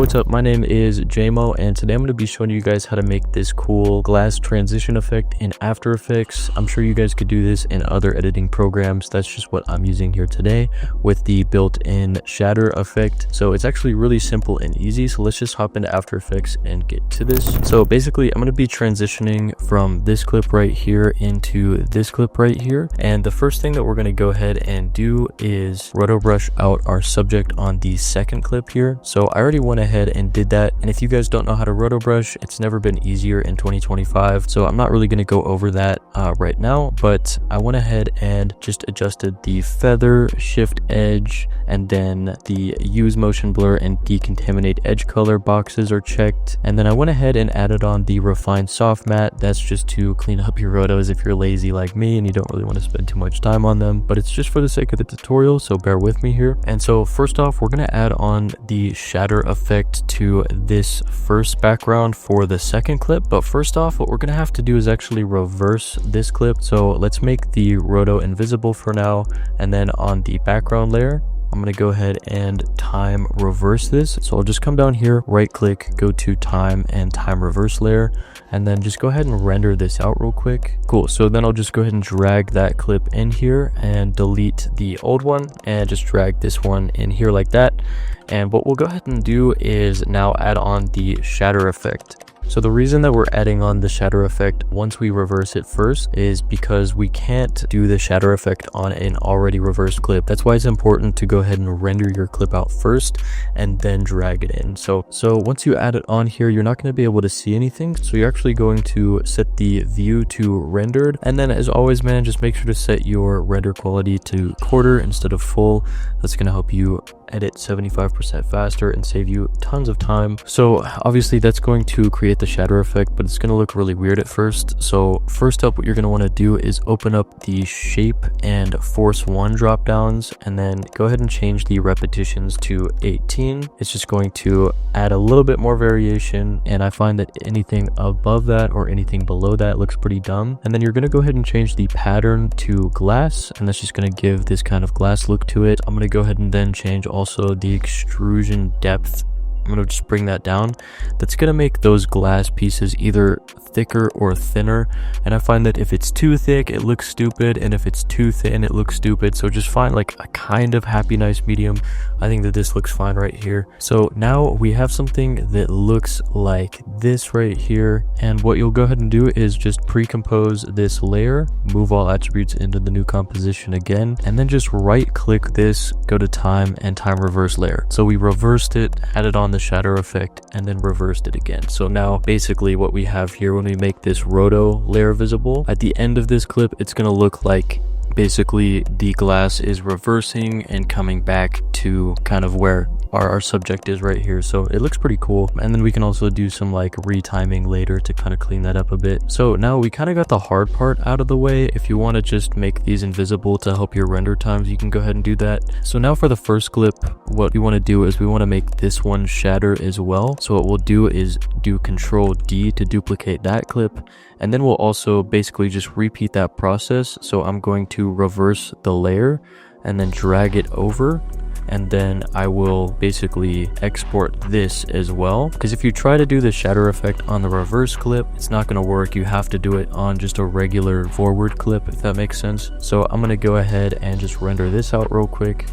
what's up? My name is JMO, and today I'm going to be showing you guys how to make this cool glass transition effect in After Effects. I'm sure you guys could do this in other editing programs. That's just what I'm using here today with the built-in Shatter effect. So it's actually really simple and easy. So let's just hop into After Effects and get to this. So basically, I'm going to be transitioning from this clip right here into this clip right here. And the first thing that we're going to go ahead and do is roto brush out our subject on the second clip here. So I already went ahead and did that, and if you guys don't know how to roto brush, it's never been easier in 2025, so I'm not really going to go over that right now, but I went ahead and just adjusted the feather, shift edge, and then the use motion blur and decontaminate edge color boxes are checked, and then I went ahead and added on the refine soft matte. That's just to clean up your rotos if you're lazy like me and you don't really want to spend too much time on them, but it's just for the sake of the tutorial, so bear with me here. And so first off, we're going to add on the shatter effect to this first background for the second clip. But first off, what we're going to have to do is actually reverse this clip. So let's make the roto invisible for now, and then on the background layer, I'm going to go ahead and time reverse this. So I'll just come down here, right click, go to time and time reverse layer, and then just go ahead and render this out real quick. Cool. So then I'll just go ahead and drag that clip in here and delete the old one and just drag this one in here like that. And what we'll go ahead and do is now add on the shatter effect. So the reason that we're adding on the shatter effect once we reverse it first is because we can't do the shatter effect on an already reversed clip. That's why it's important to go ahead and render your clip out first and then drag it in. So once you add it on here, you're not going to be able to see anything. So you're actually going to set the view to rendered. And then as always, man, just make sure to set your render quality to quarter instead of full. That's going to help you edit 75% faster and save you tons of time. So obviously that's going to create the shatter effect, but it's going to look really weird at first. So first up, what you're going to want to do is open up the shape and force 1 drop downs, and then go ahead and change the repetitions to 18. It's just going to add a little bit more variation, and I find that anything above that or anything below that looks pretty dumb. And then you're going to go ahead and change the pattern to glass, and that's just going to give this kind of glass look to it. I'm going to go ahead and then change also the extrusion depth. I'm going to just bring that down. That's going to make those glass pieces either thicker or thinner, and I find that if it's too thick it looks stupid, and if it's too thin it looks stupid. So just find like a kind of happy nice medium. I think that this looks fine right here. So now we have something that looks like this right here, and what you'll go ahead and do is just pre-compose this layer, move all attributes into the new composition again, and then just right click this, go to time and time reverse layer. So we reversed it, added on the shatter effect, and then reversed it again. So now basically what we have here, when we make this roto layer visible at the end of this clip, it's going to look like basically the glass is reversing and coming back to kind of where our subject is right here. So it looks pretty cool. And then we can also do some like retiming later to kind of clean that up a bit. So now we kind of got the hard part out of the way. If you want to just make these invisible to help your render times, you can go ahead and do that. So now for the first clip, what we want to do is we want to make this one shatter as well. So what we'll do is do Control D to duplicate that clip, and then we'll also basically just repeat that process. So I'm going to reverse the layer and then drag it over, and then I will basically export this as well, because if you try to do the shatter effect on the reverse clip, it's not going to work. You have to do it on just a regular forward clip, if that makes sense. So I'm going to go ahead and just render this out real quick.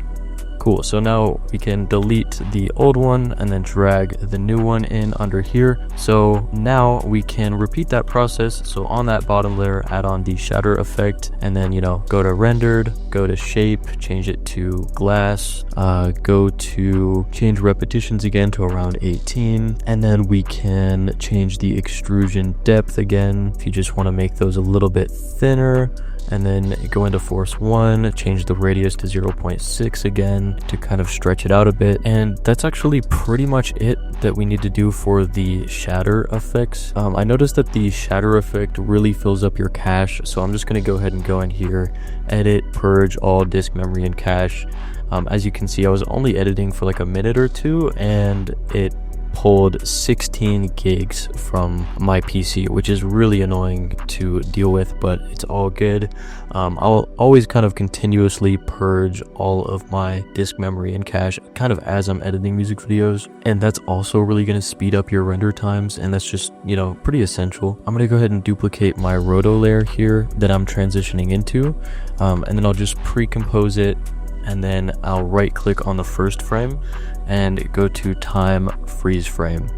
Cool. So now we can delete the old one and then drag the new one in under here. So now we can repeat that process. So on that bottom layer, add on the shatter effect, and then, you know, go to rendered, go to shape, change it to glass, go to change repetitions again to around 18, and then we can change the extrusion depth again if you just want to make those a little bit thinner. And then go into force 1, change the radius to 0.6 again to kind of stretch it out a bit. And that's actually pretty much it that we need to do for the shatter effects. I noticed that the shatter effect really fills up your cache, so I'm just going to go ahead and go in here, edit, purge all disk memory and cache. As you can see, I was only editing for like a minute or two, and it pulled 16 gigs from my PC, which is really annoying to deal with, but it's all good. I'll always kind of continuously purge all of my disk memory and cache kind of as I'm editing music videos, and that's also really going to speed up your render times, and that's just, you know, pretty essential. I'm going to go ahead and duplicate my roto layer here that I'm transitioning into, and then I'll just pre-compose it, and then I'll right click on the first frame and go to time freeze frame,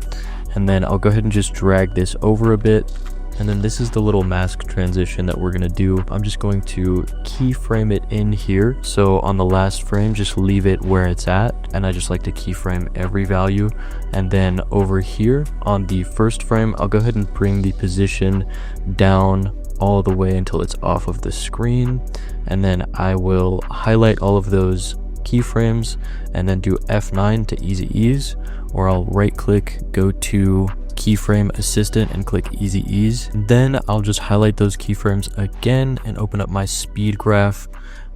and then I'll go ahead and just drag this over a bit. And then this is the little mask transition that we're going to do. I'm just going to keyframe it in here. So on the last frame, just leave it where it's at. And I just like to keyframe every value. And then over here on the first frame, I'll go ahead and bring the position down all the way until it's off of the screen. And then I will highlight all of those keyframes and then do F9 to easy ease, or I'll right click, go to keyframe assistant and click easy ease. Then I'll just highlight those keyframes again and open up my speed graph,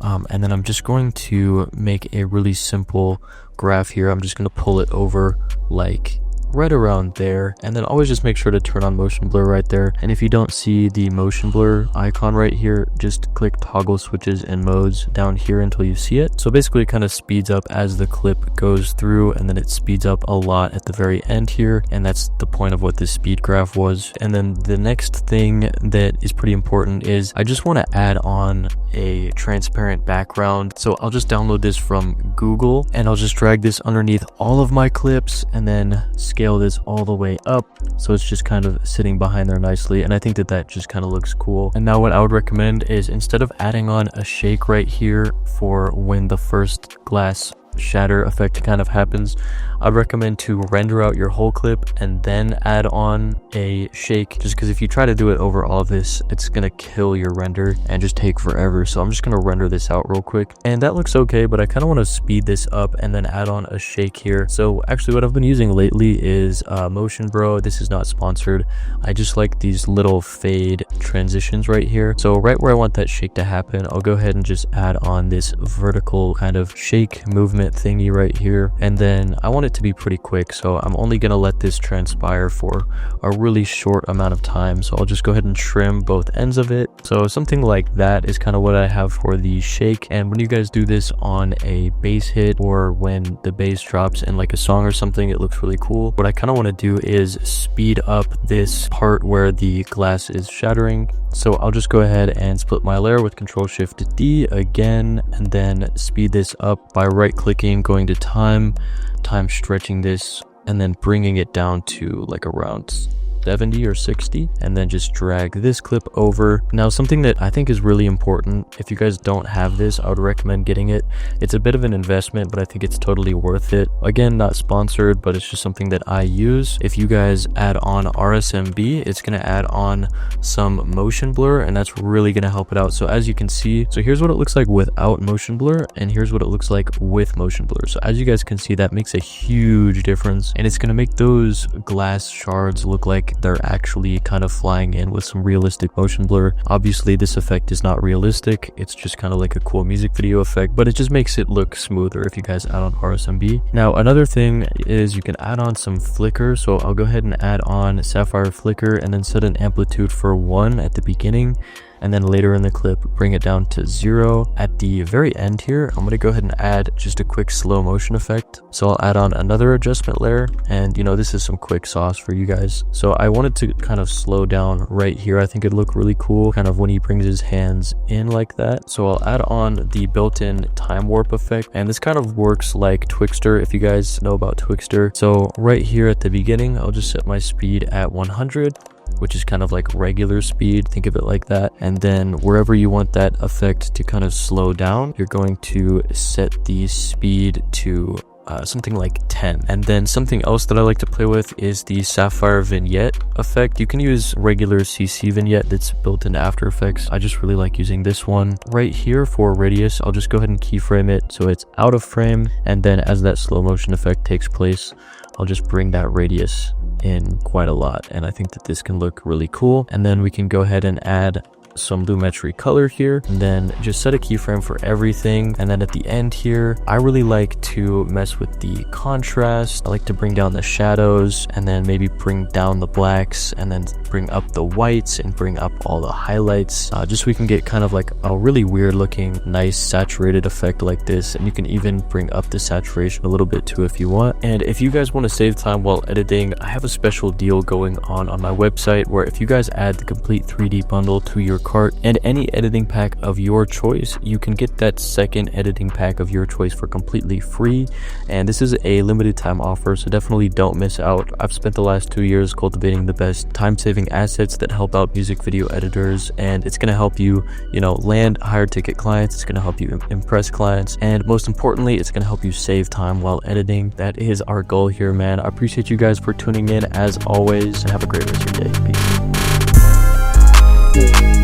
and then I'm just going to make a really simple graph here. I'm just going to pull it over like right around there, and then always just make sure to turn on motion blur right there. And if you don't see the motion blur icon right here, just click toggle switches and modes down here until you see it. So basically it kind of speeds up as the clip goes through, and then it speeds up a lot at the very end here, and that's the point of what this speed graph was. And then the next thing that is pretty important is I just want to add on a transparent background. So I'll just download this from Google, and I'll just drag this underneath all of my clips and then scale this all the way up so it's just kind of sitting behind there nicely, and I think that that just kind of looks cool. And now what I would recommend is, instead of adding on a shake right here for when the first glass shatter effect kind of happens, I'd recommend to render out your whole clip and then add on a shake, just because if you try to do it over all of this, it's gonna kill your render and just take forever. So I'm just gonna render this out real quick, and that looks okay, but I kind of want to speed this up and then add on a shake here. So actually what I've been using lately is Motion Bro. This is not sponsored. I just like these little fade transitions right here. So right where I want that shake to happen, I'll go ahead and just add on this vertical kind of shake movement thingy right here, and then I want it to be pretty quick, so I'm only going to let this transpire for a really short amount of time. So I'll just go ahead and trim both ends of it. So something like that is kind of what I have for the shake. And when you guys do this on a bass hit, or when the bass drops in like a song or something, it looks really cool. What I kind of want to do is speed up this part where the glass is shattering. So I'll just go ahead and split my layer with Ctrl+Shift+D again, and then speed this up by right clicking, going to time stretching this, and then bringing it down to like around 70 or 60, and then just drag this clip over. Now, something that I think is really important, if you guys don't have this, I would recommend getting it. It's a bit of an investment, but I think it's totally worth it. Again, not sponsored, but it's just something that I use. If you guys add on RSMB, it's going to add on some motion blur, and that's really going to help it out. So as you can see, so here's what it looks like without motion blur, and here's what it looks like with motion blur. So as you guys can see, that makes a huge difference, and it's going to make those glass shards look like they're actually kind of flying in with some realistic motion blur. Obviously this effect is not realistic, it's just kind of like a cool music video effect, but it just makes it look smoother if you guys add on RSMB. Now another thing is you can add on some flicker. So I'll go ahead and add on sapphire flicker, and then set an amplitude for 1 at the beginning, and then later in the clip bring it down to 0. At the very end here, I'm going to go ahead and add just a quick slow motion effect. So I'll add on another adjustment layer, and you know, this is some quick sauce for you guys. So I wanted to kind of slow down right here. I think it'd look really cool kind of when he brings his hands in like that. So I'll add on the built-in time warp effect, and this kind of works like Twixtor, if you guys know about Twixtor. So right here at the beginning, I'll just set my speed at 100, which is kind of like regular speed, think of it like that. And then wherever you want that effect to kind of slow down, you're going to set the speed to something like 10. And then something else that I like to play with is the sapphire vignette effect. You can use regular CC vignette that's built into After Effects. I just really like using this one. Right here for radius, I'll just go ahead and keyframe it so it's out of frame, and then as that slow motion effect takes place, I'll just bring that radius in quite a lot, and I think that this can look really cool. And then we can go ahead and add some lumetri color here, and then just set a keyframe for everything. And then at the end here, I really like to mess with the contrast. I like to bring down the shadows and then maybe bring down the blacks and then bring up the whites and bring up all the highlights, just so we can get kind of like a really weird looking nice saturated effect like this. And you can even bring up the saturation a little bit too if you want. And if you guys want to save time while editing, I have a special deal going on my website, where if you guys add the complete 3D bundle to your cart and any editing pack of your choice, you can get that second editing pack of your choice for completely free. And this is a limited time offer, so definitely don't miss out. I've spent the last 2 years cultivating the best time-saving assets that help out music video editors, and it's going to help you, land higher ticket clients. It's going to help you impress clients, and most importantly, it's going to help you save time while editing. That is our goal here, man. I appreciate you guys for tuning in as always, and have a great rest of your day. Peace.